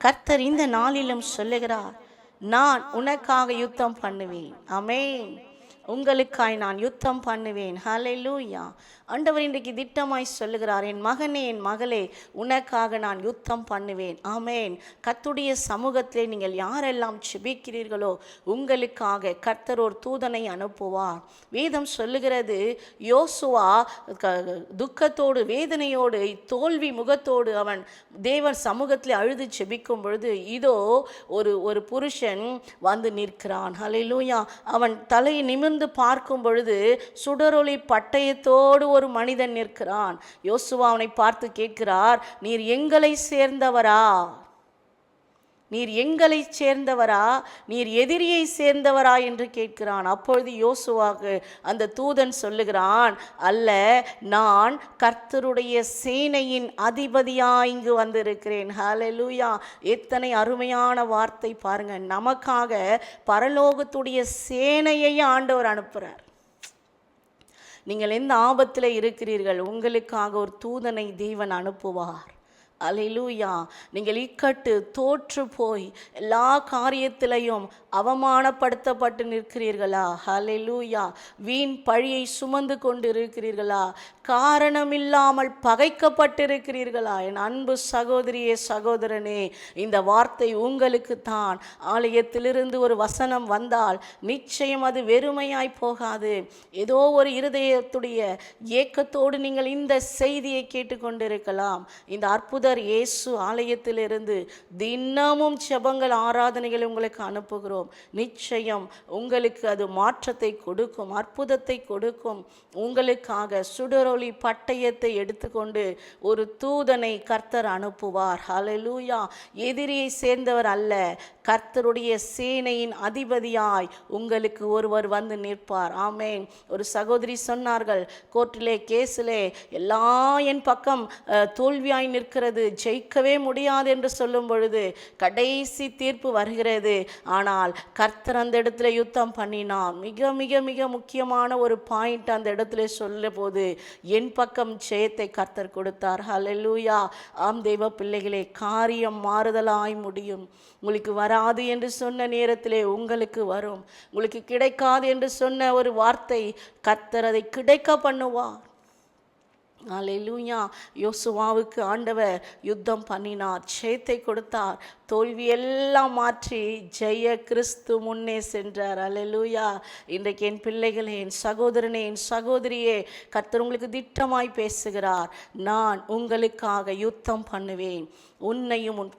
கர்த்தர் இந்த நாளிலும் சொல்லுகிறார், நான் உனக்காக யுத்தம் பண்ணுவேன். ஆமென். உங்களுக்காய் நான் யுத்தம் பண்ணுவேன். ஹல்லேலூயா. ஆண்டவர் இன்றைக்கு திட்டமாய் சொல்லுகிறார், என் மகனே, என் மகளே, உனக்காக நான் யுத்தம் பண்ணுவேன். ஆமென். கர்த்தருடைய சமூகத்திலே நீங்கள் யாரெல்லாம் ஜெபிக்கிறீர்களோ உங்களுக்காக கர்த்தர் ஒரு தூதனை அனுப்புவார். வேதம் சொல்லுகிறது, யோசுவா துக்கத்தோடு வேதனையோடு தோல்வி முகத்தோடு அவன் தேவன் சமூகத்தில் அழுது ஜெபிக்கும் பொழுது இதோ ஒரு புருஷன் வந்து நிற்கிறான். ஹல்லேலூயா. அவன் தலையை நிமிர்ந்து பார்க்கும் பொழுது சுடரொளி பட்டயத்தோடு ஒரு மனிதன் நிற்கிறான். யோசுவா அவனை பார்த்து கேட்கிறார், நீர் எங்களை சேர்ந்தவரா? நீர் எங்களை சேர்ந்தவரா? நீர் எதிரியை சேர்ந்தவரா என்று கேட்கிறான். அப்பொழுது யோசுவாக்கு அந்த தூதன் சொல்லுகிறான், அல்ல, நான் கர்த்தருடைய சேனையின் அதிபதியாய் இங்கு வந்திருக்கிறேன். ஹல்லேலூயா. எத்தனை அருமையான வார்த்தை பாருங்க. நமக்காக பரலோகத்துடைய சேனையை ஆண்டவர் அனுப்புகிறார். நீங்கள் எந்த ஆபத்தில் இருக்கிறீர்கள், உங்களுக்காக ஒரு தூதனை தேவன் அனுப்புவார். அல்லேலூயா. நீங்கள் இக்கட்டு தோற்று போய் எல்லா காரியத்திலையும் அவமானப்படுத்தப்பட்டு நிற்கிறீர்களா? அல்லேலூயா. வீண் பழியை சுமந்து கொண்டு இருக்கிறீர்களா? காரணமில்லாமல் பகைக்கப்பட்டிருக்கிறீர்களா? என் அன்பு சகோதரியே, சகோதரனே, இந்த வார்த்தை உங்களுக்கு தான். ஆலயத்திலிருந்து ஒரு வசனம் வந்தால் நிச்சயம் அது வெறுமையாய் போகாது. ஏதோ ஒரு இருதயத்துடைய ஏக்கத்தோடு நீங்கள் இந்த செய்தியை கேட்டுக்கொண்டிருக்கலாம். இந்த அற்புத இயேசு ஆலயத்திலிருந்து தினமும் ஜெபங்கள் ஆராதனைகளை உங்களுக்கு அனுப்புகிறோம். நிச்சயம் உங்களுக்கு அது மாற்றத்தை கொடுக்கும், அற்புதத்தை கொடுக்கும். உங்களுக்காக சுடரொளி பட்டயத்தை எடுத்துக்கொண்டு ஒரு தூதனை கர்த்தர் அனுப்புவார். ஹல்லேலூயா. எதிரியை சேர்ந்தவர் அல்ல, கர்த்தருடைய சேனையின் அதிபதியாய் உங்களுக்கு ஒருவர் வந்து நிற்பார். ஆமென். ஒரு சகோதரி சொன்னார்கள், கோர்ட்டிலே கேஸிலே எல்லாம் என் பக்கம் தோல்வியாய் நிற்கிறது, ஜெயிக்கவே முடியாது என்று சொல்லும் பொழுது கடைசி தீர்ப்பு வருகிறது. ஆனால் கர்த்தர் அந்த இடத்துல யுத்தம் பண்ணினார். மிக மிக மிக முக்கியமான ஒரு பாயிண்ட் அந்த இடத்துல சொல்ல போது என் பக்கம் ஜெயத்தை கர்த்தர் கொடுத்தார். ஹல்லேலூயா. ஆம் தெய்வ பிள்ளைகளே, காரியம் மாறுதலாய் முடியும். உங்களுக்கு வராது என்று சொன்ன நேரத்திலே உங்களுக்கு வரும். உங்களுக்கு கிடைக்காது என்று சொன்ன ஒரு வார்த்தை கர்த்தர் அதை கிடைக்க பண்ணுவார். அல்லேலூயா. யோசுவாவுக்கு ஆண்டவர் யுத்தம் பண்ணினார், ஜெயத்தை கொடுத்தார். தோல்வியெல்லாம் மாற்றி ஜெய கிறிஸ்து முன்னே சென்றார். அல்லேலூயா. இன்றைக்கு என் பிள்ளைகளே, என் சகோதரனே, என் சகோதரியே, கர்த்தர் உங்களுக்கு திட்டமாய் பேசுகிறார். நான் உங்களுக்காக யுத்தம் பண்ணுவேன், உன்னையும் உன்